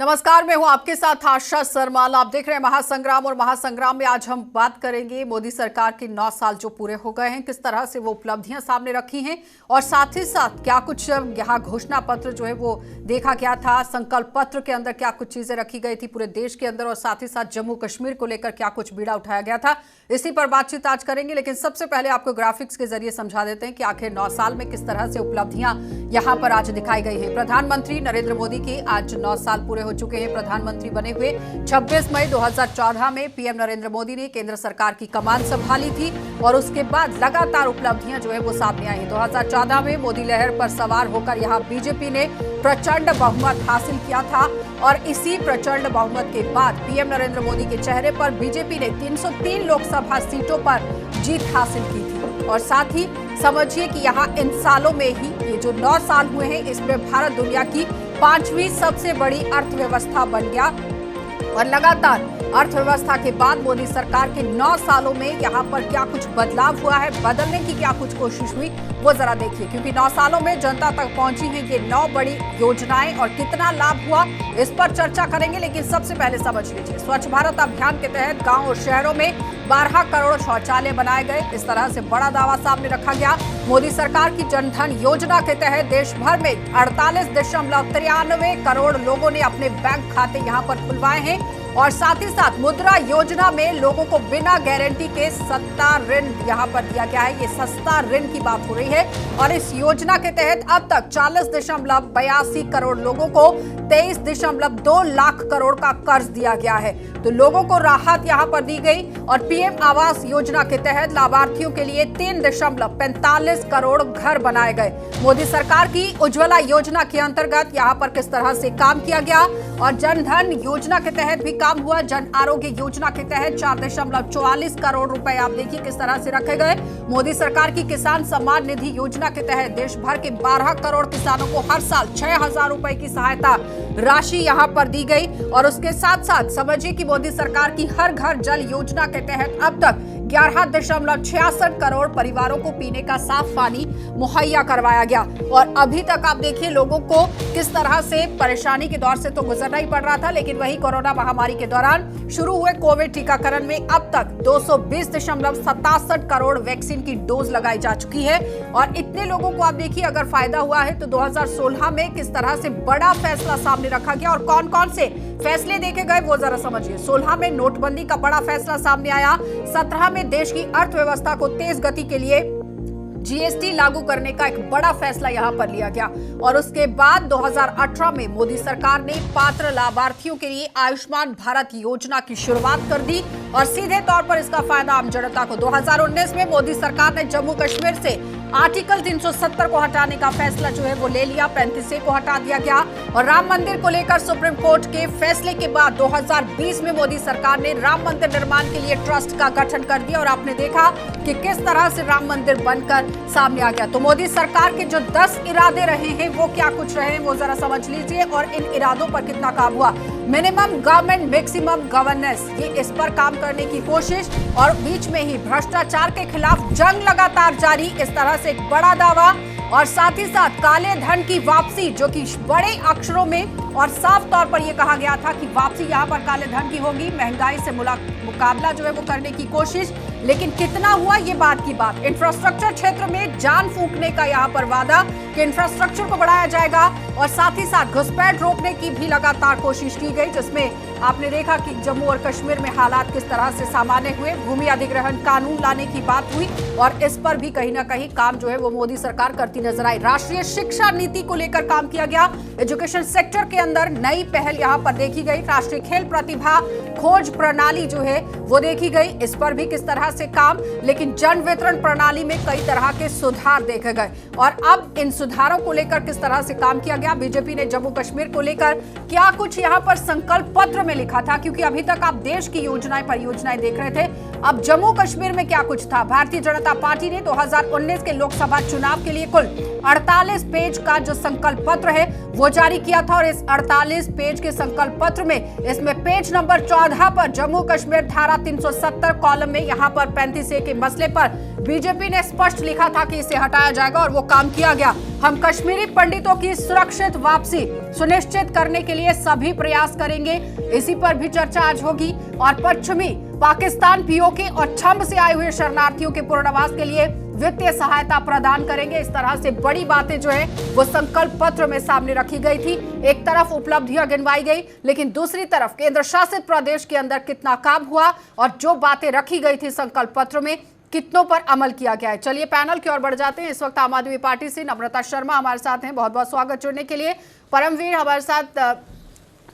नमस्कार, मैं हूं आपके साथ आशा सरमाल। आप देख रहे हैं महासंग्राम और महासंग्राम में आज हम बात करेंगे मोदी सरकार के 9 साल जो पूरे हो गए हैं, किस तरह से वो उपलब्धियां सामने रखी हैं और साथ ही साथ क्या कुछ यहाँ घोषणा पत्र जो है वो देखा गया था, संकल्प पत्र के अंदर क्या कुछ चीजें रखी गई थी पूरे देश के अंदर और साथ ही साथ जम्मू कश्मीर को लेकर क्या कुछ बीड़ा उठाया गया था, इसी पर बातचीत आज करेंगे। लेकिन सबसे पहले आपको ग्राफिक्स के जरिए समझा देते हैं कि आखिर 9 साल में किस तरह से उपलब्धियां यहाँ पर आज दिखाई गई है। प्रधानमंत्री नरेंद्र मोदी के आज 9 साल पूरे हो चुके हैं। प्रधानमंत्री बने हुए 26 मई 2014 में पीएम नरेंद्र मोदी ने केंद्र सरकार की कमान संभाली थी और उसके बाद लगातार उपलब्धियां जो है वो सामने आई हैं। 2014 में मोदी लहर पर सवार होकर यहाँ बीजेपी ने प्रचंड बहुमत हासिल किया था और इसी प्रचंड बहुमत के बाद पीएम नरेंद्र मोदी के चेहरे पर बीजेपी ने 303 लोकसभा सीटों पर जीत हासिल की थी। और साथ ही समझिए कि यहाँ इन सालों में ही ये जो 9 साल हुए हैं, इसमें भारत दुनिया की 5वीं सबसे बड़ी अर्थव्यवस्था बन गया और लगातार अर्थव्यवस्था के बाद मोदी सरकार के 9 सालों में यहाँ पर क्या कुछ बदलाव हुआ है, बदलने की क्या कुछ कोशिश हुई, वो जरा देखिए। क्योंकि 9 सालों में जनता तक पहुंची हैं ये 9 बड़ी योजनाएं और कितना लाभ हुआ, इस पर चर्चा करेंगे। लेकिन सबसे पहले समझ लीजिए, स्वच्छ भारत अभियान के तहत गाँव और शहरों में 12 करोड़ शौचालय बनाए गए। इस तरह से बड़ा दावा सामने रखा गया। मोदी सरकार की जन धन योजना के तहत देश भर में 48.93 करोड़ लोगों ने अपने बैंक खाते यहाँ पर खुलवाए हैं और साथ ही साथ मुद्रा योजना में लोगों को बिना गारंटी के सस्ता ऋण यहाँ पर दिया गया है। ये सस्ता ऋण की बात हो रही है और इस योजना के तहत अब तक 40.82 करोड़ लोगों को 23.2 लाख करोड़ का कर्ज दिया गया है। तो लोगों को राहत यहाँ पर दी गई और पीएम आवास योजना के तहत लाभार्थियों के लिए 3.45 करोड़ घर बनाए गए। मोदी सरकार की उज्ज्वला योजना के अंतर्गत यहाँ पर किस तरह से काम किया गया और जन धन योजना के तहत भी काम हुआ। जन आरोग्य योजना के तहत 4.44 करोड़ रुपए आप देखिए किस तरह से रखे गए। मोदी सरकार की किसान सम्मान निधि योजना के तहत देश भर के 12 करोड़ किसानों को हर साल 6,000 रुपए की सहायता राशि यहां पर दी गई और उसके साथ साथ समझिए कि मोदी सरकार की हर घर जल योजना के तहत अब तक 11.66 करोड़ परिवारों को पीने का साफ पानी मुहैया करवाया गया। और अभी तक आप देखिए लोगों को किस तरह से परेशानी के दौर से तो गुजरना ही पड़ रहा था, लेकिन वही कोरोना महामारी के दौरान शुरू हुए कोविड टीकाकरण में अब तक 220.67 करोड़ वैक्सीन की डोज लगाई जा चुकी है। और इतने लोगों को आप देखिए अगर फायदा हुआ है तो 2016 में किस तरह से बड़ा फैसला सामने रखा गया और कौन कौन से फैसले देखे गए वो जरा समझिए। 16 में नोटबंदी का बड़ा फैसला सामने आया। 17 में देश की अर्थव्यवस्था को तेज गति के लिए जीएसटी लागू करने का एक बड़ा फैसला यहां पर लिया गया और उसके बाद 2018 में मोदी सरकार ने पात्र लाभार्थियों के लिए आयुष्मान भारत योजना की शुरुआत कर दी और सीधे तौर पर इसका फायदा आम जनता को। 2019 में मोदी सरकार ने जम्मू कश्मीर से आर्टिकल 370 को हटाने का फैसला जो है वो ले लिया, 35 को हटा दिया गया। और राम मंदिर को लेकर सुप्रीम कोर्ट के फैसले के बाद 2020 में मोदी सरकार ने राम मंदिर निर्माण के लिए ट्रस्ट का गठन कर दिया और आपने देखा कि किस तरह से राम मंदिर बनकर सामने आ गया। तो मोदी सरकार के जो 10 इरादे रहे हैं वो क्या कुछ रहे हैं वो जरा समझ लीजिए और इन इरादों पर कितना काम हुआ। मिनिमम गवर्नमेंट मैक्सिमम गवर्नेंस, ये इस पर काम करने की कोशिश और बीच में ही भ्रष्टाचार के खिलाफ जंग लगातार जारी, इस तरह से एक बड़ा दावा और साथ ही साथ काले धन की वापसी, जो कि बड़े अक्षरों में और साफ तौर पर यह कहा गया था कि वापसी यहां पर काले धन की होगी। महंगाई से मुकाबला जो है वो करने की कोशिश, लेकिन कितना हुआ ये बात की बात। इंफ्रास्ट्रक्चर क्षेत्र में जान फूंकने का यहाँ पर वादा कि इंफ्रास्ट्रक्चर को बढ़ाया जाएगा और साथ ही साथ घुसपैठ रोकने की भी लगातार कोशिश की गई, जिसमें आपने देखा कि जम्मू और कश्मीर में हालात किस तरह से सामान्य हुए। भूमि अधिग्रहण कानून लाने की बात हुई और इस पर भी कहीं ना कहीं काम जो है वो मोदी सरकार करती नजर आई। राष्ट्रीय शिक्षा नीति को लेकर काम किया गया। एजुकेशन सेक्टर के अंदर नई पहल यहाँ पर देखी गई। राष्ट्रीय खेल प्रतिभा खोज प्रणाली जो है वो देखी गई, इस पर भी किस तरह से काम। लेकिन जन वितरण प्रणाली में कई तरह के सुधार देखे गए और अब इन सुधारों को लेकर किस तरह से काम किया गया। बीजेपी ने जम्मू कश्मीर को लेकर क्या कुछ यहाँ पर संकल्प पत्र में लिखा था, क्योंकि अभी तक आप देश की योजनाएं परियोजनाएं देख रहे थे, अब जम्मू कश्मीर में क्या कुछ था। भारतीय जनता पार्टी ने 2019 के लोकसभा चुनाव के लिए कुल 48 पेज का जो संकल्प पत्र है वो जारी किया था और इस 48 पेज के संकल्प पत्र में इसमें पेज नंबर 14 पर जम्मू कश्मीर धारा 370 कॉलम में यहाँ पर 35A के मसले पर बीजेपी ने स्पष्ट लिखा था कि इसे हटाया जाएगा और वो काम किया गया। हम कश्मीरी पंडितों की सुरक्षित वापसी सुनिश्चित करने के लिए सभी प्रयास करेंगे। इसी पर भी चर्चा आज होगी और पश्चिमी पाकिस्तान पीओके और छंब से आए हुए शरणार्थियों के पुनर्वास के लिए वित्तीय सहायता प्रदान करेंगे। इस तरह से बड़ी बातें जो है वो संकल्प पत्र में सामने रखी गई थी। एक तरफ उपलब्धियां गिनवाई गई, लेकिन दूसरी तरफ केंद्र शासित प्रदेश के अंदर कितना काम हुआ और जो बातें रखी गई थी संकल्प पत्र में कितनों पर अमल किया गया है। चलिए पैनल की ओर बढ़ जाते हैं। इस वक्त आम आदमी पार्टी से नम्रता शर्मा हमारे साथ हैं, बहुत बहुत स्वागत जुड़ने के लिए। परमवीर हमारे साथ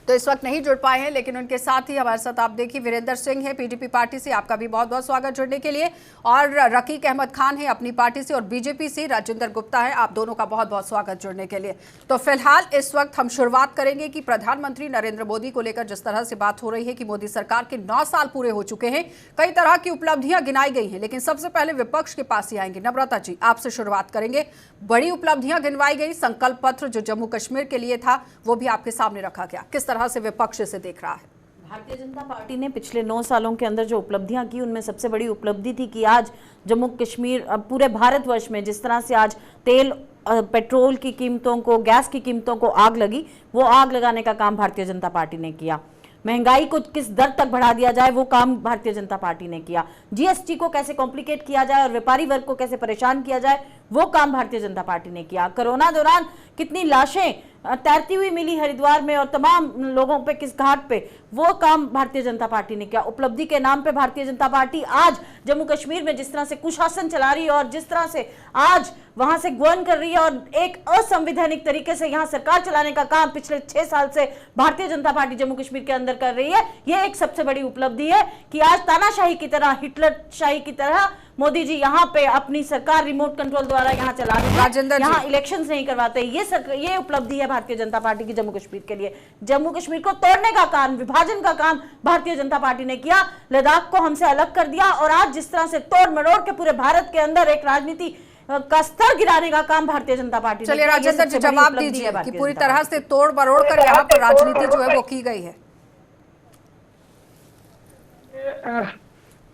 तो इस वक्त नहीं जुड़ पाए हैं, लेकिन उनके साथ ही हमारे साथ आप देखिए वीरेंद्र सिंह है पीडीपी पार्टी से, आपका भी बहुत बहुत स्वागत जुड़ने के लिए। और रकीक अहमद खान है अपनी पार्टी से और बीजेपी से राजेंद्र गुप्ता है, आप दोनों का बहुत बहुत स्वागत जुड़ने के लिए। तो फिलहाल इस वक्त हम शुरुआत करेंगे कि प्रधानमंत्री नरेंद्र मोदी को लेकर जिस तरह से बात हो रही है कि मोदी सरकार के 9 साल पूरे हो चुके हैं, कई तरह की उपलब्धियां गिनाई गई हैं, लेकिन सबसे पहले विपक्ष के पास ही आएंगे। नम्रता जी, आपसे शुरुआत करेंगे। बड़ी उपलब्धियां गिनवाई गई, संकल्प पत्र जो जम्मू कश्मीर के लिए था वो भी आपके सामने रखा गया, किस तरह से विपक्ष से देख रहा है? भारतीय जनता पार्टी ने पिछले 9 सालों के अंदर जो उपलब्धियां की उनमें सबसे बड़ी उपलब्धि थी कि आज जम्मू कश्मीर पूरे भारतवर्ष में जिस तरह से आज तेल पेट्रोल की कीमतों को, गैस की कीमतों को आग लगी, वो आग लगाने का काम भारतीय जनता पार्टी ने किया। महंगाई को किस दर तक बढ़ा दिया जाए वो काम भारतीय जनता पार्टी ने किया। जीएसटी को कैसे कॉम्प्लिकेट किया जाए और व्यापारी वर्ग को कैसे परेशान किया जाए वो काम भारतीय जनता पार्टी ने किया। कोरोना दौरान कितनी लाशें तैरती हुई मिली हरिद्वार में और तमाम लोगों पे किस घाट पे, वो काम भारतीय जनता पार्टी ने किया। उपलब्धि के नाम पे भारतीय जनता पार्टी आज जम्मू कश्मीर में जिस तरह से कुशासन चला रही है और जिस तरह से आज वहां से गवर्न कर रही है और एक असंवैधानिक तरीके से यहां सरकार चलाने का काम पिछले 6 साल से भारतीय जनता पार्टी जम्मू कश्मीर के अंदर कर रही है, यह एक सबसे बड़ी उपलब्धि है कि आज तानाशाही की तरह, हिटलर शाही की तरह मोदी जी यहाँ पे अपनी सरकार रिमोट कंट्रोल द्वारा यहाँ चला रहे हैं, यहाँ इलेक्शंस नहीं करवाते। ये उपलब्धि है भारतीय जनता पार्टी की जम्मू कश्मीर के लिए। जम्मू कश्मीर को तोड़ने का काम, विभाजन का काम भारतीय जनता पार्टी ने किया, लद्दाख को हमसे अलग कर दिया और आज जिस तरह से तोड़ मरोड़ के पूरे भारत के अंदर एक राजनीति का स्तर गिराने का काम भारतीय जनता पार्टी ने। चलिए राजेंद्र जी जवाब दीजिए कि पूरी तरह से तोड़ मरोड़ कर यहाँ पर राजनीति जो है वो की गई है।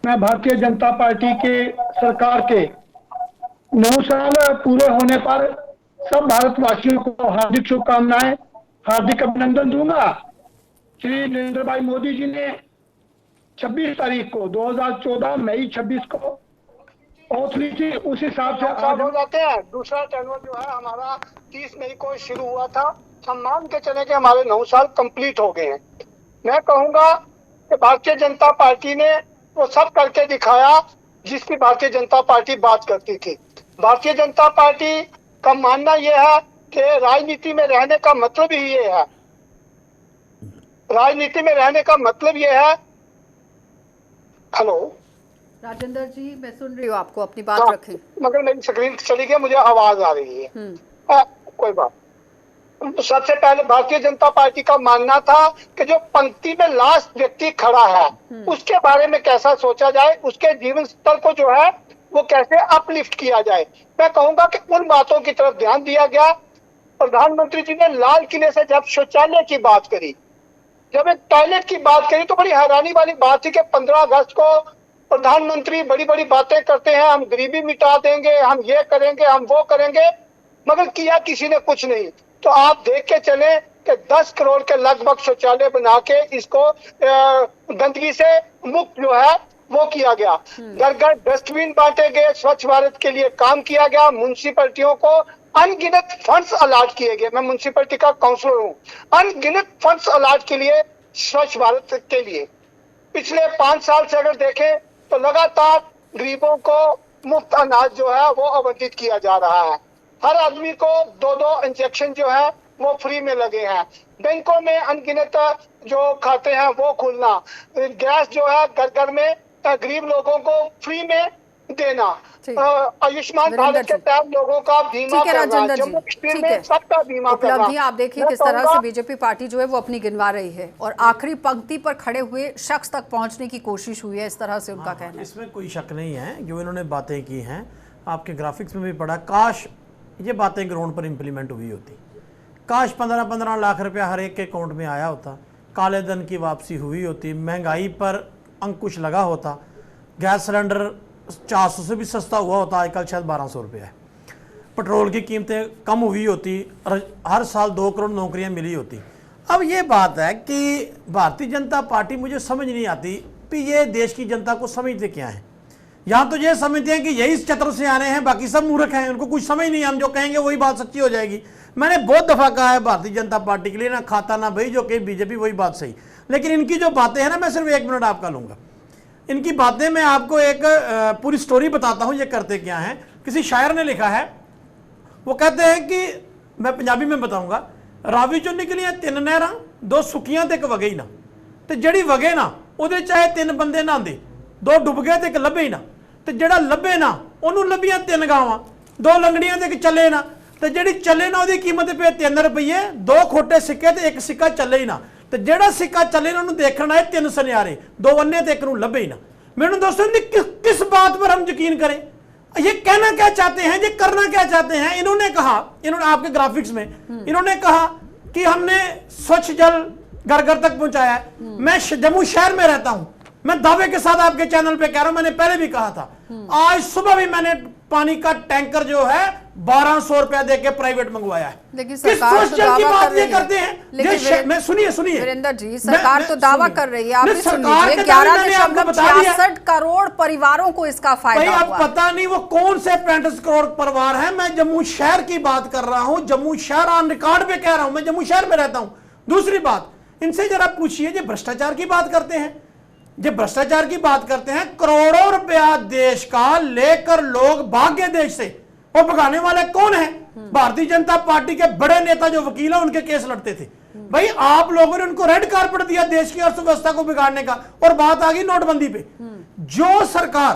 मैं भारतीय जनता पार्टी के सरकार के 9 साल पूरे होने पर सब भारतवासियों को हार्दिक शुभकामनाएं, हार्दिक अभिनंदन दूंगा। श्री नरेंद्र भाई मोदी जी ने 26 तारीख को 2014 मई 26 को ओथ ली थी, उस हिसाब से आज हो जाते हैं। दूसरा टर्म जो है हमारा 30 मई को शुरू हुआ था। हम मान के चले कि हमारे 9 साल कंप्लीट हो गए हैं। मैं कहूंगा कि भारतीय जनता पार्टी ने वो सब करके दिखाया जिसकी भारतीय जनता पार्टी बात करती थी। भारतीय जनता पार्टी का मानना यह है कि राजनीति में रहने का मतलब ही ये है, राजनीति में रहने का मतलब ये है। हेलो राजेंद्र जी, मैं सुन रही हूँ आपको, अपनी बात रखें। मगर मेरी स्क्रीन चली गई, मुझे आवाज आ रही है। कोई बात। सबसे पहले भारतीय जनता पार्टी का मानना था कि जो पंक्ति में लास्ट व्यक्ति खड़ा है उसके बारे में कैसा सोचा जाए, उसके जीवन स्तर को जो है वो कैसे अपलिफ्ट किया जाए। मैं कहूंगा कि उन बातों की तरफ ध्यान दिया गया। प्रधानमंत्री जी ने लाल किले से जब शौचालय की बात करी, जब एक टॉयलेट की बात करी, तो बड़ी हैरानी वाली बात थी कि 15 अगस्त को प्रधानमंत्री बड़ी बड़ी बातें करते हैं, हम गरीबी मिटा देंगे, हम ये करेंगे, हम वो करेंगे, मगर किया किसी ने कुछ नहीं। तो आप देख के चले कि 10 करोड़ के लगभग शौचालय बना के इसको गंदगी से मुक्त जो है वो किया गया। घर घर डस्टबिन बांटे गए, स्वच्छ भारत के लिए काम किया गया। म्युनिसिपैलिटियों को अनगिनत फंड्स अलॉट किए गए। मैं म्युनिसिपैलिटी का काउंसलर हूँ। अनगिनत फंड्स अलॉट के लिए स्वच्छ भारत के लिए पिछले 5 साल से अगर देखें तो लगातार गरीबों को मुफ्त अनाज जो है वो आवंटित किया जा रहा है। हर आदमी को 2-2 इंजेक्शन जो है वो फ्री में लगे हैं। बैंकों में अनगिनत जो खाते हैं वो खुलना, गैस जो है घर घर में गरीब लोगों को फ्री में देना, ठीक। आयुष्मान वीरेंद्र भारत के जी। तहत लोगों का बीमा ठीक है करना, राजेंद्र जी, जम्मू कश्मीर ठीक है। में सबका बीमा करना। उपलब्धियां आप देखिए मैं किस तरह से कहूंगा- बीजेपी पार्टी जो है वो अपनी गिनवा रही है और आखिरी पंक्ति पर खड़े हुए शख्स तक पहुंचने की कोशिश हुई है, इस तरह से उनका कहना है। इसमें कोई शक नहीं है, जो इन्होंने बातें की हैं आपके ग्राफिक्स में भी पढ़ा, काश ये बातें ग्राउंड पर इंप्लीमेंट हुई होती, काश 15-15 लाख रुपया हर एक के अकाउंट में आया होता, काले धन की वापसी हुई होती, महंगाई पर अंकुश लगा होता, गैस सिलेंडर 400 से भी सस्ता हुआ होता, आजकल शायद 1200 रुपये है, पेट्रोल की कीमतें कम हुई होती, हर साल 2 करोड़ नौकरियां मिली होती। अब ये बात है कि भारतीय जनता पार्टी, मुझे समझ नहीं आती कि ये देश की जनता को समझते क्या है। यहाँ तो ये समझते हैं कि यही चतुर से आने हैं, बाकी सब मूर्ख हैं, उनको कुछ समझ नहीं, हम जो कहेंगे वही बात सच्ची हो जाएगी। मैंने बहुत दफा कहा है भारतीय जनता पार्टी के लिए ना खाता ना भाई, जो कही बीजेपी वही बात सही। लेकिन इनकी जो बातें हैं ना, मैं सिर्फ 1 मिनट आपका लूंगा। इनकी बातें मैं आपको एक पूरी स्टोरी बताता हूं, ये करते क्या हैं। किसी शायर ने लिखा है, वो कहते हैं कि मैं पंजाबी में बताऊंगा, रावी चो निकलियां 3 नहरां, 2 सुखियां ते 1 वगे ही ना, ते जड़ी वगे ना ਉਹਦੇ ਚਾਹੇ 3 ਬੰਦੇ ਨਹਾਉਂਦੇ, 2 ਡੁੱਬ ਗਏ ਤੇ 1 ਲੱਭੇ ਹੀ ਨਾ, ਤੇ ਜਿਹੜਾ ਲੱਭੇ ਨਾ ਉਹਨੂੰ ਲੱਭੀਆਂ 3 ਗਾਵਾਂ, 2 ਲੰਗੜੀਆਂ ਤੇ 1 ਚੱਲੇ ਨਾ, ਤੇ ਜਿਹੜੀ ਚੱਲੇ ਨਾ ਉਹਦੀ ਕੀਮਤ ਪਈ 3 ਰੁਪਏ, 2 ਖੋਟੇ ਸਿੱਕੇ ਤੇ 1 ਸਿੱਕਾ ਚੱਲੇ ਹੀ ਨਾ, ਤੇ ਜਿਹੜਾ ਸਿੱਕਾ ਚੱਲੇ ਨਾ ਉਹਨੂੰ ਦੇਖਣ ਆਏ 3 ਸੁਨਿਆਰੇ, 2 ਅੰਨੇ ਤੇ 1 ਨੂੰ ਲੱਭੇ ही ना। मेरे दोस्तों किस बात पर हम यकीन करें, ये कहना क्या चाहते हैं, ये करना क्या चाहते हैं। इन्होंने कहा, इन्होंने आपके ग्राफिक्स में इन्होंने कहा कि हमने स्वच्छ जल घर घर तक पहुंचाया है। मैं जम्मू शहर में रहता हूं, मैं दावे के साथ आपके चैनल पे कह रहा हूं, मैंने पहले भी कहा था, आज सुबह भी मैंने पानी का टैंकर जो है 1200 रुपया देके प्राइवेट मंगवाया है। लेकिन किस सरकार तो सोशल की दावा बात कर ये रही करते है। हैं, लेकिन मैं सुनिए वीरेंद्र जी, सरकार तो दावा कर रही है, आप भी सुन सरकार लीजिए, के दावे मैंने आपको बता दिया। 11.66 करोड़ परिवारों को इसका फायदा भाई, अब हुआ। पता नहीं वो कौन से 35 करोड़ परिवार है। मैं जम्मू शहर की बात कर रहा हूं, जम्मू शहर ऑन रिकॉर्ड पे कह रहा हूं, मैं जम्मू शहर में रहता हूं। दूसरी बात, इनसे जरा पूछिए, ये भ्रष्टाचार की बात करते हैं, ये भ्रष्टाचार की बात करते हैं, करोड़ों रुपया देश का लेकर लोग भाग्य देश से, और भगाने वाले कौन है? भारतीय जनता पार्टी के बड़े नेता जो वकील है, उनके केस लड़ते थे। भाई, आप लोगों ने उनको रेड कार्पेट दिया देश की अर्थव्यवस्था को बिगाड़ने का, और बात आ गई नोटबंदी पे। जो सरकार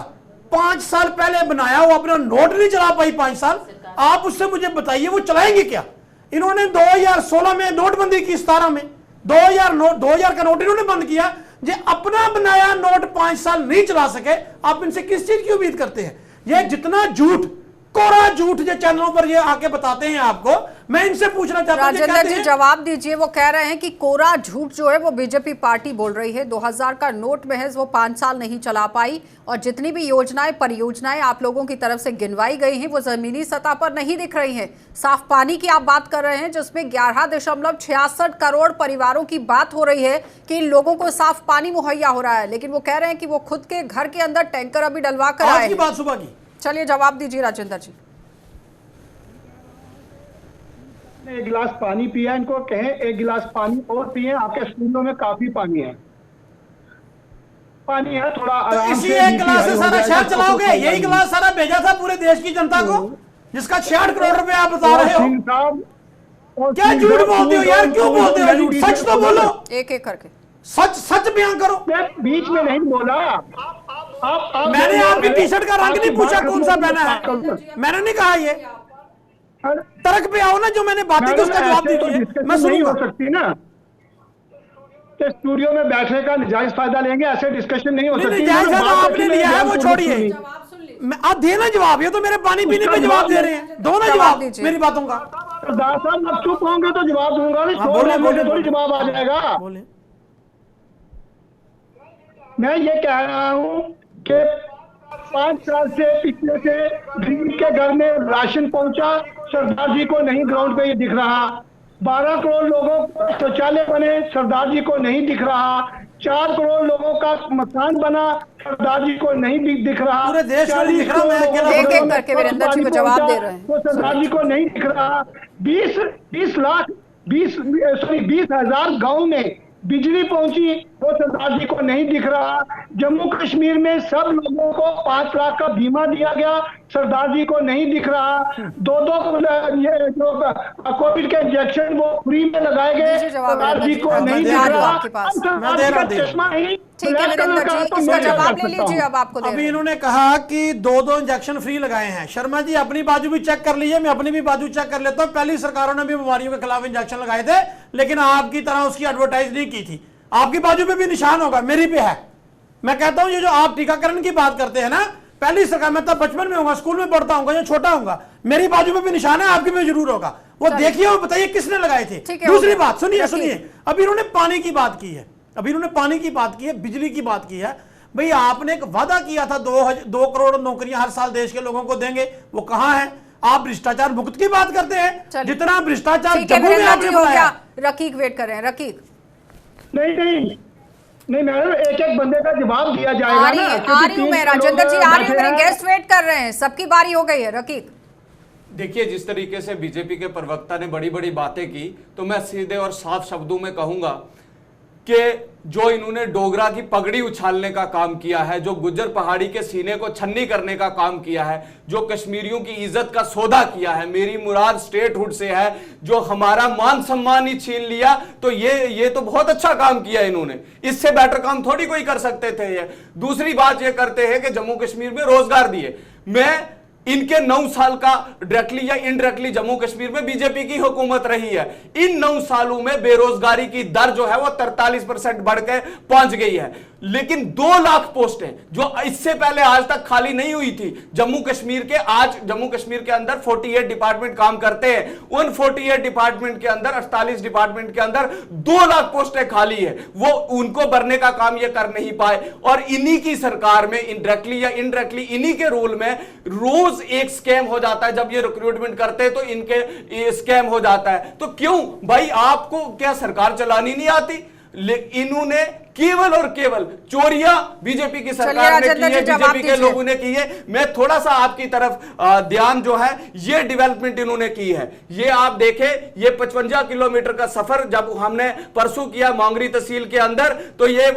5 साल पहले बनाया, वो अपना नोट नहीं चला पाई 5 साल, आप उससे मुझे बताइए वो चलाएंगे क्या? इन्होंने 2016 में नोटबंदी की, 17 में 2000 का नोट इन्होंने बंद किया। ये अपना बनाया नोट 5 साल नहीं चला सके, आप इनसे किस चीज की उम्मीद करते हैं? ये जितना झूठ, कोरा झूठ जो चैनलों पर ये आके बताते हैं आपको, मैं इनसे पूछना चाहता हूं, राजेंद्र जी जवाब दीजिए। वो कह रहे हैं कि कोरा झूठ जो है वो बीजेपी पार्टी बोल रही है। 2000 का नोट महज वो 5 साल नहीं चला पाई, और जितनी भी योजनाएं परियोजनाएं आप लोगों की तरफ से गिनवाई गई हैं वो जमीनी सतह पर नहीं दिख रही हैं। साफ पानी की आप बात कर रहे हैं, जिसमें 11.66 करोड़ परिवारों की बात हो रही है कि इन लोगों को साफ पानी मुहैया हो रहा है, लेकिन वो कह रहे हैं कि वो खुद के घर के अंदर टैंकर अभी डलवा कर आए हैं। बात सुबह की, चलिए जवाब दीजिए राजेंद्र जी। एक गिलास पानी पिया, इनको कहें 1 गिलास पानी और पिए, आपके स्टूडियो में काफी पानी है, पानी है, थोड़ा आराम इसी से। एक गिलास से सारा शहर चलाओगे? यही गिलास सारा भेजा था पूरे देश की जनता को, जिसका 66 करोड़ रुपए आप बता रहे हो। क्या झूठ बोलते हो यार, क्यों बोलते हो झूठ? सच तो बोलो, एक एक करके सच बयान करो। मैं बीच में नहीं बोला। मैंने आपकी टी शर्ट का रंग नहीं पूछा कौन सा पहना है, मैंने नहीं कहा ये। तर्क पे आओ ना, जो मैंने बातें की उसका जवाब दीजिए, मैं सुनूंगा। हो सकती ना कि स्टूडियो में बैठने का जायज फायदा लेंगे, ऐसे डिस्कशन नहीं हो सकती। जायज फायदा आपने लिया है, वो छोड़िए, आप देना जवाब। ये तो मेरे पानी पीने पे जवाब दे रहे हैं, दो ना जवाब मेरी बातों का। सरदार साहब, अब चुप होंगे तो जवाब दूंगा, नहीं थोड़ी जवाब आ जाएगा। मैं ये कह रहा हूँ कि 5 साल से पिछले से गरीब के घर में राशन पहुंचा, सरदार जी को नहीं ग्राउंड पे ये दिख रहा। 12 करोड़ लोगों को शौचालय बने, सरदार जी को नहीं दिख रहा। 4 करोड़ लोगों का मकान बना, सरदार जी को नहीं दिख रहा। पूरे देश को नहीं दिख रहा, मैं अकेला एक एक करके वीरेंद्र जी को जवाब दे रहे हैं। वो सरदार जी को नहीं दिख रहा। 20,000 गाँव में बिजली पहुंची, वो सरदार जी को नहीं दिख रहा। जम्मू कश्मीर में सब लोगों को 5 लाख का बीमा दिया गया, सरदार जी को नहीं दिख रहा। दो ये जो कोविड के इंजेक्शन वो फ्री में लगाए गए, दीजिए जवाब सरदार जी को मैं नहीं दे दिख रहा हूं रहा। आपके पास। मैं दे रहा हूं, चश्मा ही ठीक है वीरेंद्र जी, इसका जवाब ले लीजिए, अब आपको दे रहे अभी हैं। इन्होंने कहा कि 2-2 इंजेक्शन फ्री लगाए हैं। शर्मा जी अपनी बाजू भी चेक कर लीजिए, मैं अपनी भी बाजू चेक कर लेता हूं। पहली सरकारों ने भी बीमारियों के खिलाफ इंजेक्शन लगाए थे, लेकिन आपकी तरह उसकी एडवर्टाइज नहीं की थी। आपकी बाजू पे भी निशान होगा, मेरी पे है। मैं कहता हूं ये जो आप टीकाकरण की बात करते हैं ना, पहली सरकार, मैं तब बचपन में होगा, स्कूल में पढ़ता हूँ या छोटा होगा, मेरी बाजू में भी निशान है, आपके में जरूर होगा। वो देखिए और बताइए किसने लगाए थे। दूसरी बात सुनिए, अभी इन्होंने पानी की बात की है, बिजली की बात की है। भाई आपने एक वादा किया था 2 करोड़ नौकरियां हर साल देश के लोगों को देंगे, वो कहां है? आप भ्रष्टाचार मुक्त की बात करते हैं, जितना भ्रष्टाचार जम्मू में आपने बनाया। रकीक वेट कर रहे हैं, रकीक। नहीं मैडम, एक बंदे का जवाब दिया जाएगा आ रही हूं मैं, राजेंद्र जी आ रही हूं, मेरे गेस्ट वेट कर रहे हैं, सबकी बारी हो गई है। रकीक देखिए, जिस तरीके से बीजेपी के प्रवक्ता ने बड़ी बड़ी बातें की, तो मैं सीधे और साफ शब्दों में कहूंगा कि जो इन्होंने डोगरा की पगड़ी उछालने का काम किया है, जो गुज्जर पहाड़ी के सीने को छन्नी करने का काम किया है, जो कश्मीरियों की इज्जत का सौदा किया है, मेरी मुराद स्टेटहुड से है, जो हमारा मान सम्मान ही छीन लिया, तो ये तो बहुत अच्छा काम किया इन्होंने। इससे बेटर काम थोड़ी कोई कर सकते थे ये। दूसरी बात ये करते हैं कि जम्मू कश्मीर में रोजगार दिए। मैं इनके 9 साल का डायरेक्टली या इनडायरेक्टली जम्मू कश्मीर में बीजेपी की हुकूमत रही है। इन 9 सालों में बेरोजगारी की दर जो है वो 43% बढ़ के पहुंच गई है। लेकिन 2 लाख पोस्टें जो इससे पहले आज तक खाली नहीं हुई थी जम्मू कश्मीर के, आज जम्मू कश्मीर के अंदर 48 डिपार्टमेंट काम करते हैं। उन 48 डिपार्टमेंट के अंदर 48 डिपार्टमेंट के अंदर 2 लाख पोस्टें खाली है, वो उनको भरने का काम ये कर नहीं पाए। और इन्हीं की सरकार में इनडायरेक्टली या इनडायरेक्टली इन्हीं के रूल में रोज एक स्कैम हो जाता है। जब ये रिक्रूटमेंट करते हैं तो इनके स्कैम हो जाता है। तो क्यों भाई, आपको क्या सरकार चलानी नहीं आती? इन्होंने केवल और केवल चोरियां बीजेपी की सरकार ने की है, बीजेपी के लोगों ने की है। मैं थोड़ा सा आपकी तरफ ध्यान जो है, ये डेवलपमेंट इन्होंने की है। ये आप देखें, ये 55 किलोमीटर का सफर जब हमने परसों किया मांगरी तहसील के अंदर, तो ये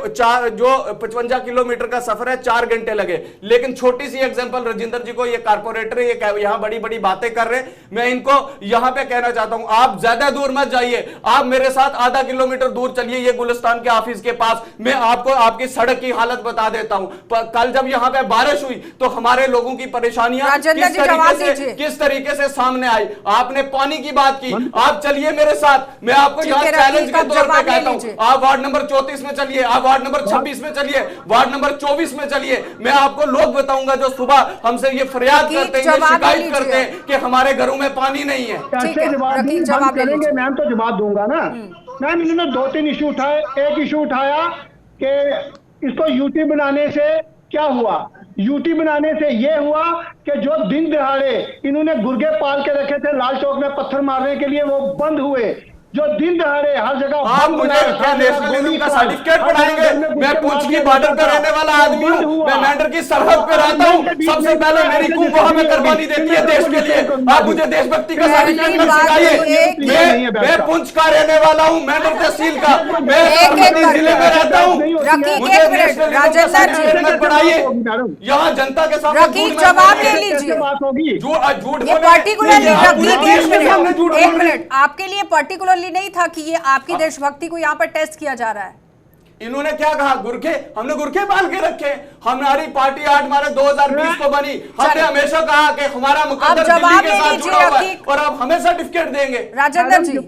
जो 55 किलोमीटर का सफर है 4 घंटे लगे। लेकिन छोटी सी एग्जांपल, राजेंद्र जी को, ये कारपोरेटर ये यहां बड़ी बड़ी बातें कर रहे हैं, मैं इनको यहां पे कहना चाहता हूं, आप ज्यादा दूर मत जाइए, आप मेरे साथ आधा किलोमीटर दूर चलिए, ये गुलिस्तान के ऑफिस के पास। मैं आपको आपकी सड़क की हालत बता देता हूं। कल जब यहां पे बारिश हुई तो हमारे लोगों की परेशानियां किस तरीके से सामने आई। आपने पानी की बात की, आप चलिए मेरे साथ, मैं आपको यहां चैलेंज के तौर पे कहता हूं, आप वार्ड नंबर 34 में चलिए, आप वार्ड नंबर 26 में चलिए, वार्ड नंबर 24 में चलिए। मैं आपको लोग बताऊंगा जो सुबह हमसे ये फरियाद करते हैं, ये शिकायत करते हैं कि हमारे घरों में पानी नहीं है। जवाब करेंगे मैम, तो जवाब दूंगा ना मैम। इन्होंने 2-3 इशू उठाए। एक इशू उठाया कि इसको यूटी बनाने से क्या हुआ। यूटी बनाने से यह हुआ कि जो दिन दिहाड़े इन्होंने गुर्गे पाल के रखे थे लाल चौक में पत्थर मारने के लिए, वो बंद हुए। जो दिन दहाड़े हर जगह आप मुझे क्या नेशनलिज्म का सर्टिफिकेट पढ़ाएंगे? मैं पूंछ की बॉर्डर पे रहने वाला आदमी हूँ, मैं मैंडर की सरहद पे रहता हूँ। सबसे पहले मेरी कुछ हमें कुर्बानी देती है देश के लिए। आप मुझे देशभक्ति का सर्टिफिकेट मत सिखाइए। मैं पुंछ का रहने वाला हूँ, मैंडर तहसील का, मैं सरहदी जिले में रहता हूँ। मुझे नेशनलिज्म का सर्टिफिकेट मत पढ़ाइए। यहाँ जनता के सामने जवाब ले लीजिए। झूठ आपके लिए पर्टिकुलरली नहीं था कि ये आपकी देशभक्ति को यहाँ पर टेस्ट किया जा रहा है। इन्होंने क्या कहा? गुरखे, हमने गुरखे पाल के रखे। हमारी पार्टी 8 मार्च 2020 को बनी। हमने हमेशा कहा कि हमारा मुकद्दर दिल्ली के साथ जुड़ा हुआ है और अब हमें सर्टिफिकेट देंगे। राजेंद्र जी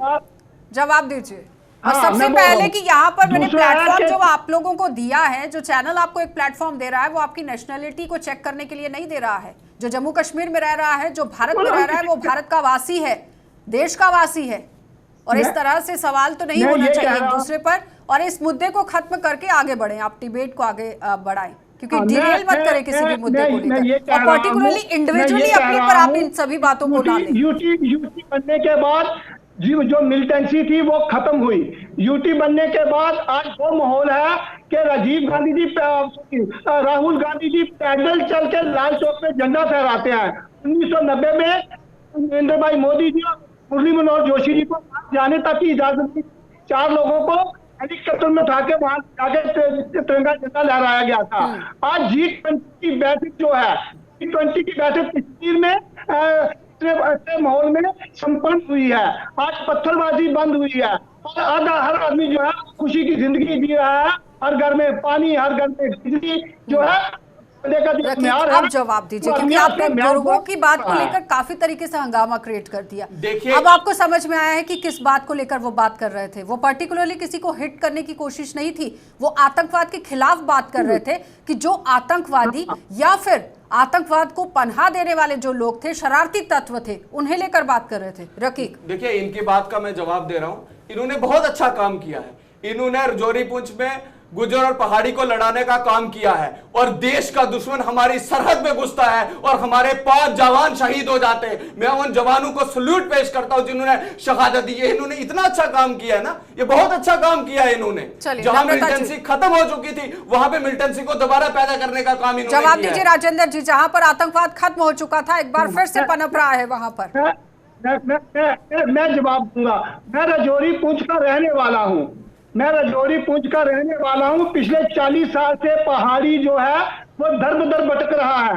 जवाब दीजिए। और सबसे पहले कि यहाँ पर मैंने प्लेटफॉर्म जो आप लोगों को दिया है, जो चैनल आपको एक प्लेटफॉर्म दे रहा है, वो आपकी नेशनलिटी को चेक करने के लिए नहीं दे रहा है। जो जम्मू कश्मीर में रह रहा है, जो भारत में रह रहा है, वो भारत का वासी है, देश का वासी है। और इस तरह से सवाल तो नहीं होना चाहिए एक दूसरे पर। और इस मुद्दे को खत्म करके आगे बढ़ें, आप डिबेट को आगे बढ़ाएं, क्योंकि डिरेल मत करें किसी भी मुद्दे को लेकर। और पर्टिकुलरली इंडिविजुअली अपने पर आप इन सभी बातों को डालें। यूटी बनने के बाद जो मिलिटेंसी थी वो खत्म हुई। यूटी बनने के बाद आज वो माहौल है कि राजीव गांधी जी, राहुल गांधी जी पैदल चल के लाल चौक पे झंडा फहराते हैं। 1990 में नरेंद्र भाई मोदी जी और मुरली मनोहर जोशी जी को जाने तक की इजाजत दी। 4 लोगों को हेलीकॉप्टर में उठा के वहां जाके तिरंगा झंडा लहराया गया था। आज G20 की बैठक जो है G20 की बैठक कश्मीर में अच्छे माहौल में संपन्न हुई है। आज पत्थरबाजी बंद हुई है और आधा हर आदमी जो है खुशी की जिंदगी जी रहा है। हर घर में पानी, हर घर में बिजली जो है आप जवाब दीजिए, क्योंकि आपने गुरुओं की बात को लेकर काफी तरीके से हंगामा क्रिएट कर दिया। देखिए, अब आपको समझ में आया है कि किस बात को लेकर वो बात कर रहे थे। वो पर्टिकुलरली किसी को हिट करने की कोशिश नहीं थी, वो आतंकवाद के खिलाफ बात कर रहे थे कि जो आतंकवादी या फिर आतंकवाद को पनाह देने वाले जो लोग थे, शरारती तत्व थे, उन्हें लेकर बात कर रहे थे। रकीक, देखिए, इनकी बात का मैं जवाब दे रहा हूं। इन्होंने बहुत अच्छा काम किया है। इन्होंने रजौरी पुंछ में गुर्जर और पहाड़ी को लड़ाने का काम किया है और देश का दुश्मन हमारी सरहद में घुसता है और हमारे 5 जवान शहीद हो जाते हैं। मैं उन जवानों को सल्यूट पेश करता हूं जिन्होंने शहादत दी है। इन्होंने इतना अच्छा काम किया है ना, ये बहुत अच्छा काम किया है इन्होंने। जहां मिलिटेंसी खत्म हो चुकी थी वहां पे मिलिटेंसी को दोबारा पैदा करने का काम इन्होंने जवाब दीजिए राजेंद्र जी। जहां पर आतंकवाद खत्म हो चुका था, एक बार फिर से पनप रहा है वहां पर। मैं जवाब दूंगा। मैं रजौरी पुंछ का रहने वाला हूं। मैं रजौरी पुंछ का रहने वाला हूं। पिछले 40 साल से पहाड़ी जो है वो दर बदर भटक रहा है।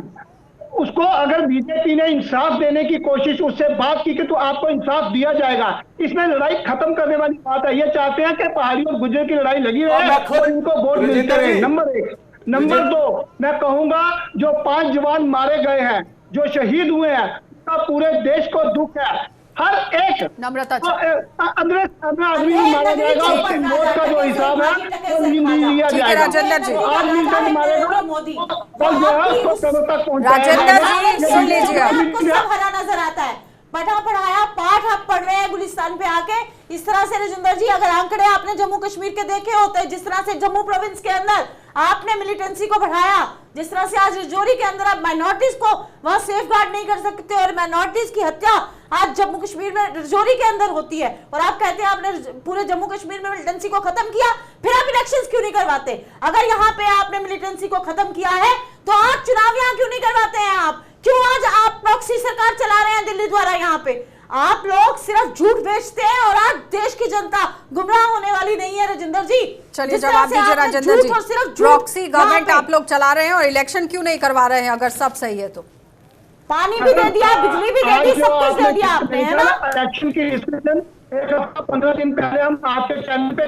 उसको अगर बीजेपी ने इंसाफ देने की कोशिश उससे बात की कि तो आपको इंसाफ दिया जाएगा। इसमें लड़ाई खत्म करने वाली बात है। ये चाहते हैं कि पहाड़ी और गुर्जर की लड़ाई लगी रहे और इनको वोट मिलते रहे। नंबर 1। नंबर 2, मैं कहूंगा जो 5 जवान मारे गए हैं, जो शहीद हुए हैं, उसका पूरे देश को दुख है। हर एक नम्रता आदमी मारा जाएगा, उसकी मौत का जो हिसाब है वो लिया जाएगा। राजेंद्र जी, आज मिलकर मारेगा मोदी कल जो है उसको कब्र तक राजेंद्र जी सुन लीजिए। आपको सब हरा नजर आता है। पढ़ा पढ़ाया पाठ आप पढ़ रहे हैं गुलिस्तान पे आके। इस तरह से राजेंद्र जी, अगर आंकड़े आपने जम्मू कश्मीर के देखे होते, जिस तरह से जम्मू प्रोविंस के अंदर आपने मिलिटेंसी को बढ़ाया, जिस तरह से आज रजौरी के अंदर आप माइनॉरिटीज को वहां सेफ गार्ड नहीं कर सकते और माइनॉरिटीज की हत्या आज जम्मू कश्मीर में रजौरी के अंदर होती है और आप कहते हैं आपने पूरे जम्मू कश्मीर में मिलिटेंसी को खत्म किया, फिर आप इलेक्शंस क्यों नहीं करवाते? अगर यहाँ पे आपने मिलिटेंसी को खत्म किया है तो आज चुनाव यहाँ क्यों नहीं करवाते हैं आप? क्यों आज आप प्रॉक्सी सरकार चला रहे हैं दिल्ली द्वारा? यहाँ पे आप लोग सिर्फ झूठ बेचते हैं और आज देश की जनता गुमराह होने वाली नहीं है। राजेंद्र जी, चलिए जवाब दीजिए राजेंद्र जी। प्रॉक्सी गवर्नमेंट आप लोग चला रहे हैं और इलेक्शन क्यों नहीं करवा रहे हैं अगर सब सही है तो? पानी भी दे दिया, बिजली भी दे दी, सब कुछ दे दिया आपने, है ना? इलेक्शन की डिस्कशन 1 हफ्ता 15 दिन पहले हम आपके चैनल पे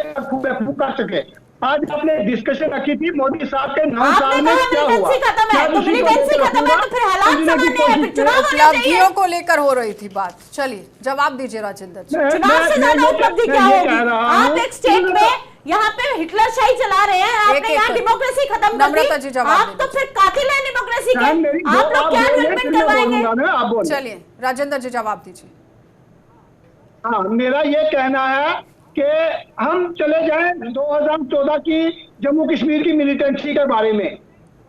कर सके। आज आपने डिस्कशन रखी थी मोदी साहब के 9 साल में क्या हुआ। खत्म है तो मिलिटेंसी खत्म है तो फिर हालात सामान्य है, फिर चुनाव उपलब्धियों को लेकर हो रही थी बात। चलिए जवाब दीजिए राजेंद्र जी। चुनाव से ज्यादा उपलब्धि क्या होगी? आप एक स्टेट में यहाँ पे हिटलर शाही चला रहे हैं, आपने यहाँ डेमोक्रेसी खत्म कर दी। आप तो फिर कातिल है डेमोक्रेसी के। आप लोग क्या डेवलपमेंट करवाएंगे? चलिए राजेंद्र जी जवाब दीजिए। हाँ, मेरा ये कहना है कि हम चले जाएं 2014 की जम्मू कश्मीर की मिलिटेंसी के बारे में।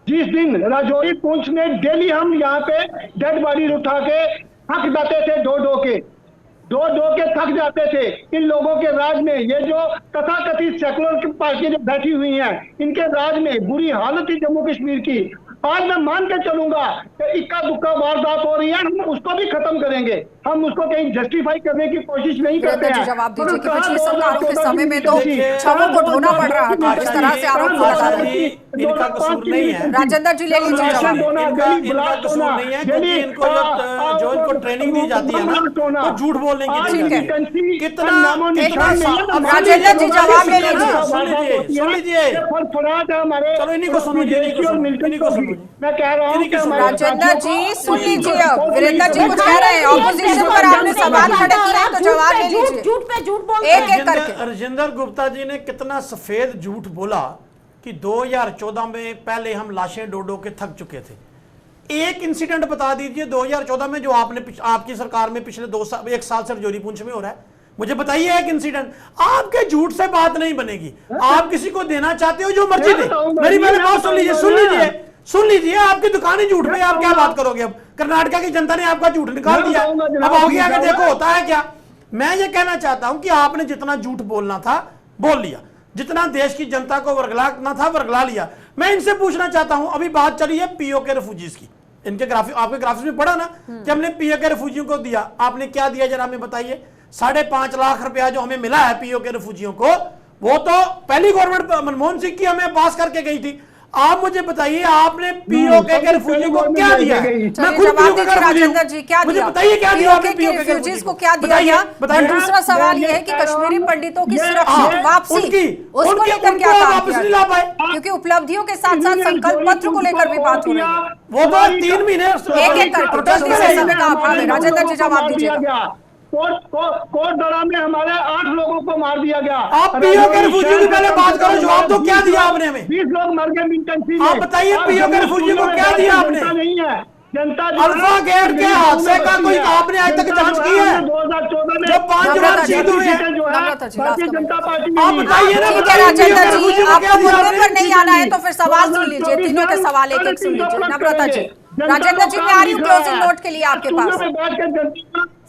जिस दिन रजौरी पुंछ में डेली हम यहाँ पे डेड बॉडी उठा के थक जाते थे, दो के थक जाते थे। इन लोगों के राज में ये जो तथाकथित सेकुलर पार्टी जो बैठी हुई हैं, इनके राज में बुरी हालत थी जम्मू कश्मीर की। आज मैं मान के चलूंगा कि इक्का दुक्का वारदात हो रही है, हम उसको भी खत्म करेंगे। हम उसको कहीं जस्टिफाई करने की कोशिश नहीं करते हैं। जवाब दीजिए कि पिछली सरकारों के समय में तो छवों को ढोना पड़ रहा था, इस तरह से आरोप लगा रहे हैं। इनका कसूर नहीं है। राजेंद्र जी ले लीजिए जवाब। इनका कसूर नहीं है क्योंकि इनको जो इनको ट्रेनिंग दी जाती है ना, वो झूठ बोलने की दी। कितना राजेंद्र जी जवाब ले लीजिए। सुन लीजिए। चलो इन्हीं को सुनो, मैं कह रहा हूँ राजेंद्र जी सुन लीजिए। अब वीरेंद्र जी कुछ कह रहे हैं, ऑपोजिशन पर आपने सवाल खड़े किए तो जवाब ले लीजिए। झूठ पे झूठ बोलते हैं। एक करके राजेंद्र गुप्ता जी ने कितना सफेद झूठ बोला कि 2014 में पहले हम लाशें डो के थक चुके थे। एक इंसिडेंट बता दीजिए 2014 में जो आपकी सरकार में पिछले 1 साल से रजौरी पुंछ में हो रहा है, मुझे बताइए एक इंसिडेंट। आपके झूठ से बात नहीं बनेगी। आप किसी को देना चाहते हो जो मर्जी दे। मेरी बात सुन लीजिए। आपकी दुकान ही झूठ पे, आप क्या बात करोगे? अब कर्नाटक की जनता ने आपका झूठ निकाल दिया, अब आगे आगे देखो होता है क्या। मैं ये कहना चाहता हूं कि आपने जितना झूठ बोलना था बोल लिया, जितना देश की जनता को वर्गलाना था वर्गला लिया। मैं इनसे पूछना चाहता हूं, अभी बात चली है पीओके रेफ्यूजीज की। इनके ग्राफिक, आपके ग्राफिक्स में पढ़ा ना कि हमने पीओके रेफ्यूजियों को दिया। आपने क्या दिया जरा हमें बताइए? 5.5 लाख रुपया जो हमें मिला है पीओके रेफ्यूजियों को, वो तो पहली गवर्नमेंट मनमोहन सिंह की हमें पास करके गई थी। आप मुझे बताइए, आपने पीओके के रिफ्यूजी को क्या दिया है? मैं खुद जवाब दीजिए राजेंद्र जी, क्या मुझे दिया? बताइए क्या दिया आपने पीओके के पीओके रिफ्यूजीज को क्या दिया गया? और दूसरा सवाल ये है कि कश्मीरी पंडितों की सुरक्षित वापसी, उसको लेकर क्या काम वापस नहीं किया? ला पाए, क्योंकि उपलब्धियों के साथ साथ संकल्प पत्र को लेकर भी बात हो रही है। वो तो 3 महीने एक करके जल्दी से समय का अभाव है। राजेंद्र जी जवाब दीजिएगा। कोटद्वारा में हमारे 8 लोगों को मार दिया गया। आप पीओके रिफ्यूजी की पहले बात करो, जवाब दो, क्या दिया आपने हमें? 20 लोग मर गए मिनटेंसी में। आप बताइए पीओके रिफ्यूजी को क्या दिया आपने? नहीं है जनता। अल्फा गेट के हादसे का कोई आपने आज तक जांच की है? 2014 में जो 5 जवान शहीद हुए हैं, भारतीय जनता पार्टी आप बताइए ना। ठीक है राजेंद्र जी, आपको मुद्दे पर नहीं आना है तो फिर सवाल सुन लीजिए, तीनों के सवाल एक एक सुन लीजिए। नम्रता जी, राजेंद्र जी, मैं आ रही हूँ क्लोजिंग नोट के लिए आपके पास।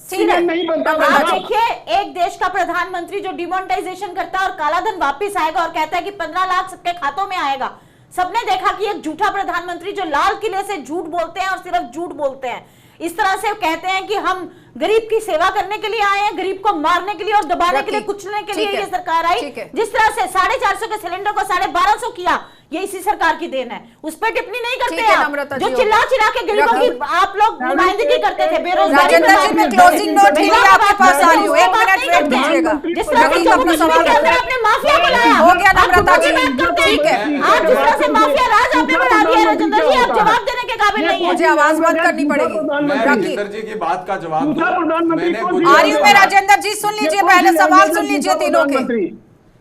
आप देखिए, एक देश का प्रधानमंत्री जो डिमोनेटाइजेशन करता है और काला धन वापस आएगा और कहता है कि 15 लाख सबके खातों में आएगा। सबने देखा कि एक झूठा प्रधानमंत्री जो लाल किले से झूठ बोलते हैं और सिर्फ झूठ बोलते हैं, इस तरह से कहते हैं कि हम गरीब की सेवा करने के लिए आए हैं, गरीब को मारने के लिए और दबाने के लिए, कुचलने के लिए ये सरकार आई। जिस तरह से 450 के सिलेंडर को 1250 किया, ये इसी सरकार की देन है। उस पर टिप्पणी नहीं करते आप, जो चिल्ला चिल्ला के गरीबों की आप लोग नुमाइंदगी करते थे। बेरोजगारी मैं क्लोजिंग नोट के लिए आपके पास आ रही हूँ, 1 मिनट वेट कीजिएगा। जिस तरह से अपना सवाल आपने माफिया को लाया, हो गया नम्रता जी, ठीक है। आप जिस तरह से माफिया राज आपने बढ़ा दिया राजेंद्र जी, आप जवाब देने के काबिल नहीं है। मुझे आवाज बंद करनी पड़ेगी। मैं राजेंद्र जी की बात का जवाब दूं। आ रही हूँ मैं राजेंद्र जी, सुन लीजिए, पहले सवाल सुन लीजिए तीनों के।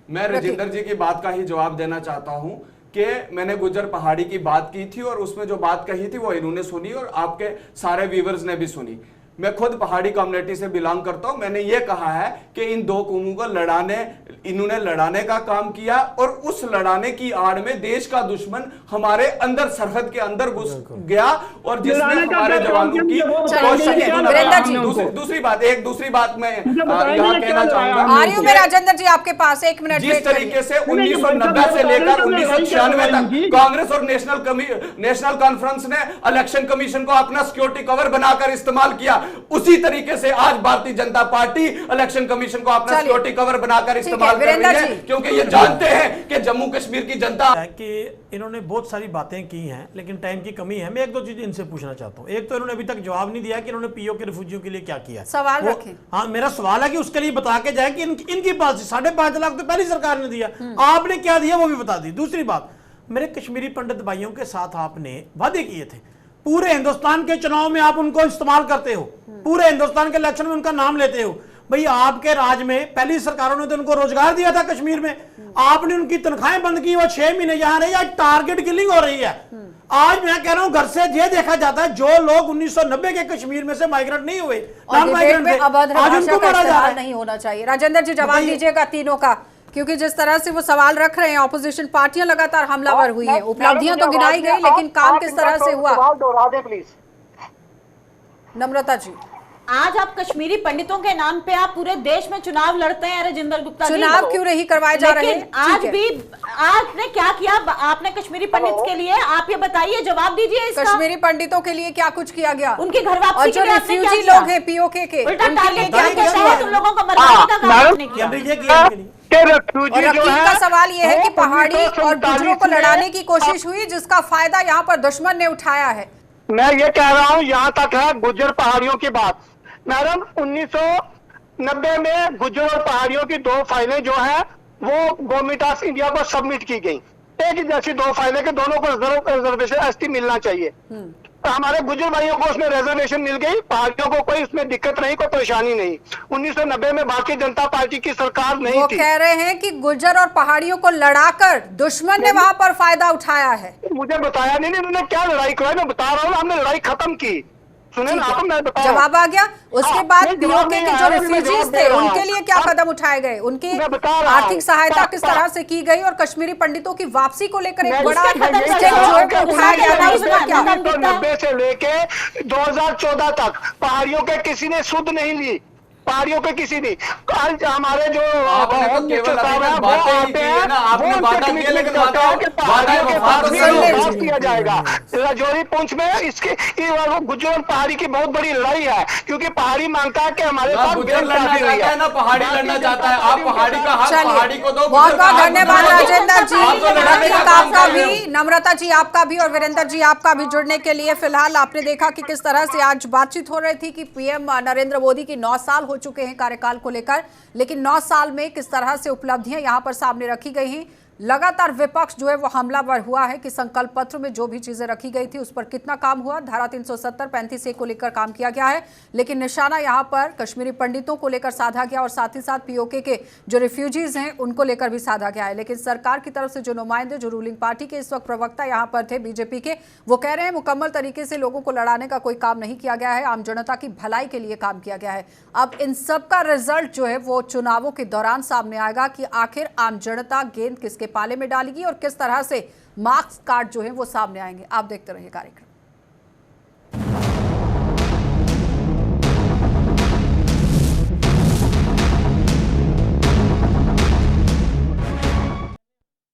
मैं राजेंद्र जी की बात का ही जवाब देना चाहता हूं कि मैंने गुज्जर पहाड़ी की बात की थी और उसमें जो बात कही थी वो इन्होंने सुनी और आपके सारे व्यूवर्स ने भी सुनी। मैं खुद पहाड़ी कम्युनिटी से बिलोंग करता हूं। मैंने ये कहा है कि इन दो कौमों को इन्होंने लड़ाने का काम किया और उस लड़ाने की आड़ में देश का दुश्मन हमारे अंदर सरहद के अंदर घुस गया और जिसने हमारे जवानों की दूसरी बात मैं यहाँ कहना चाहूंगा। आ रही हूँ मैं राजेंद्र जी आपके पास, 1 मिनट। जिस तरीके से 1990 से लेकर 1996 तक कांग्रेस और नेशनल कॉन्फ्रेंस ने इलेक्शन कमीशन को अपना सिक्योरिटी कवर बनाकर इस्तेमाल किया, उसी तरीके से आज Bharatiya Janata party election commission को अपना सिक्योरिटी कवर बनाकर इस्तेमाल कर रही है, क्योंकि ये जानते हैं कि जम्मू कश्मीर की जनता कि इन्होंने बहुत सारी बातें की हैं लेकिन टाइम की कमी है। मैं 1-2 चीजें इनसे पूछना चाहता हूं। एक तो इन्होंने अभी तक जवाब नहीं दिया कि इन्होंने पीओके रिफ्यूजियों के लिए क्या किया। सवाल रखें। हाँ, मेरा सवाल है कि उसके लिए बता के जाए कि इनकी पॉलिसी 5.5 लाख तो पहली सरकार ने दिया, आपने क्या दिया वो भी बता दी। दूसरी बात, मेरे कश्मीरी पंडित भाइयों के साथ आपने वादे किए थे, पूरे हिंदुस्तान के चुनाव में आप उनको इस्तेमाल करते हो, पूरे हिंदुस्तान के इलेक्शन में उनका नाम लेते हो। भाई आपके राज में पहली सरकारों ने तो उनको रोजगार दिया था कश्मीर में, आपने उनकी तनख्वाहें बंद की, वो 6 महीने यहाँ रहे, आज टारगेट किलिंग हो रही है। आज मैं कह रहा हूं घर से ये देखा जाता है जो लोग 1990 के कश्मीर में से माइग्रेंट नहीं हुए, नॉन माइग्रेंट थे, आज उनको मारा जा रहा है। नहीं होना चाहिए। राजेंद्र जी जवाब दीजिएगा तीनों का, क्योंकि जिस तरह से वो सवाल रख रहे हैं, ऑपोजिशन पार्टियां लगातार हमलावर हुई हैं, उपलब्धियां तो गिनाई गई लेकिन काम किस तरह से हुआ? प्लीज नम्रता जी, आज आप कश्मीरी पंडितों के नाम पे आप पूरे देश में चुनाव लड़ते हैं राजेंद्र गुप्ता जी। चुनाव क्यों नहीं करवाए जा रहे हैं? आज भी आपने क्या किया? आपने कश्मीरी पंडित के लिए, आप ये बताइए, जवाब दीजिए इसका। कश्मीरी पंडितों के लिए क्या कुछ किया गया? उनके घर वापसी के लिए आपने क्या किया? लोग हैं पीओके के, उल्टा टारगेट क्या किया? तुम लोगों को मरवाने का काम आपने किया। और रकीब का सवाल यह है कि पहाड़ी और गुजरों को लड़ाने की कोशिश हुई जिसका फायदा यहाँ पर दुश्मन ने उठाया है। मैं ये कह रहा हूँ, यहाँ तक है गुज्जर पहाड़ियों की बात। मैडम 1990 में गुज्जर और पहाड़ियों की 2 फाइलें जो है वो गवर्नमेंट ऑफ इंडिया को सबमिट की गई। एक ही जैसी 2 फाइलें के दोनों को रिजर्वेशन एसटी मिलना चाहिए। तो हमारे गुज्जर भाइयों को उसमें रिजर्वेशन मिल गई, पहाड़ियों को कोई उसमें दिक्कत नहीं, कोई परेशानी नहीं। 1990 में भारतीय जनता पार्टी की सरकार नहीं वो थी। कह रहे हैं कि गुज्जर और पहाड़ियों को लड़ाकर दुश्मन ने वहां पर फायदा उठाया है। मुझे बताया नहीं उन्होंने क्या लड़ाई कराई, मैं बता रहा हूँ, हमने लड़ाई खत्म की। सुने ना, मैं बता रहा हूं। जवाब आ गया। उसके बाद पीओके के जो मैं रिफ्यूजीज थे उनके लिए क्या कदम उठाए गए? उनकी आर्थिक सहायता किस तरह से की गई और कश्मीरी पंडितों की वापसी को लेकर एक बड़ा स्टेप उठाया गया था, उसमें क्या? 1990 से लेके 2014 तक पहाड़ियों के किसी ने सुध नहीं ली, पहाड़ियों पे किसी ने। आज हमारे जो किया जाएगा, राजौरी पुंछ में इसके गुज्जर पहाड़ी की बहुत बड़ी लड़ाई है, क्योंकि पहाड़ी मांगता है कि हमारे साथ गुज्जर लड़ना चाहता है ना पहाड़ी लड़ना चाहता है। आप पहाड़ी का हक पहाड़ी को दो। बहुत बहुत धन्यवाद राजेंद्र जी, आप तो लड़ाने का काम आपका कर रहे भी, नम्रता जी आपका भी और वीरेंद्र जी आपका भी जुड़ने के लिए। फिलहाल आपने देखा कि किस तरह से आज बातचीत हो रही थी कि पीएम नरेंद्र मोदी की 9 साल हो चुके हैं कार्यकाल को लेकर, लेकिन 9 साल में किस तरह से उपलब्धियां यहां पर सामने रखी गई हैं। लगातार विपक्ष जो है वो हमलावर हुआ है कि संकल्प पत्र में जो भी चीजें रखी गई थी उस पर कितना काम हुआ। धारा 370 35 को लेकर काम किया गया है, लेकिन निशाना यहां पर कश्मीरी पंडितों को लेकर साधा गया और साथ ही साथ पीओके के जो रिफ्यूजीज हैं उनको लेकर भी साधा गया है। लेकिन सरकार की तरफ से जो नुमाइंदे, जो रूलिंग पार्टी के इस वक्त प्रवक्ता यहां पर थे बीजेपी के, वो कह रहे हैं मुकम्मल तरीके से लोगों को लड़ाने का कोई काम नहीं किया गया है, आम जनता की भलाई के लिए काम किया गया है। अब इन सब का रिजल्ट जो है वो चुनावों के दौरान सामने आएगा कि आखिर आम जनता गेंद किसके पाले में डालेगी और किस तरह से मार्क्स कार्ड जो है वो सामने आएंगे। आप देखते रहिए कार्यक्रम।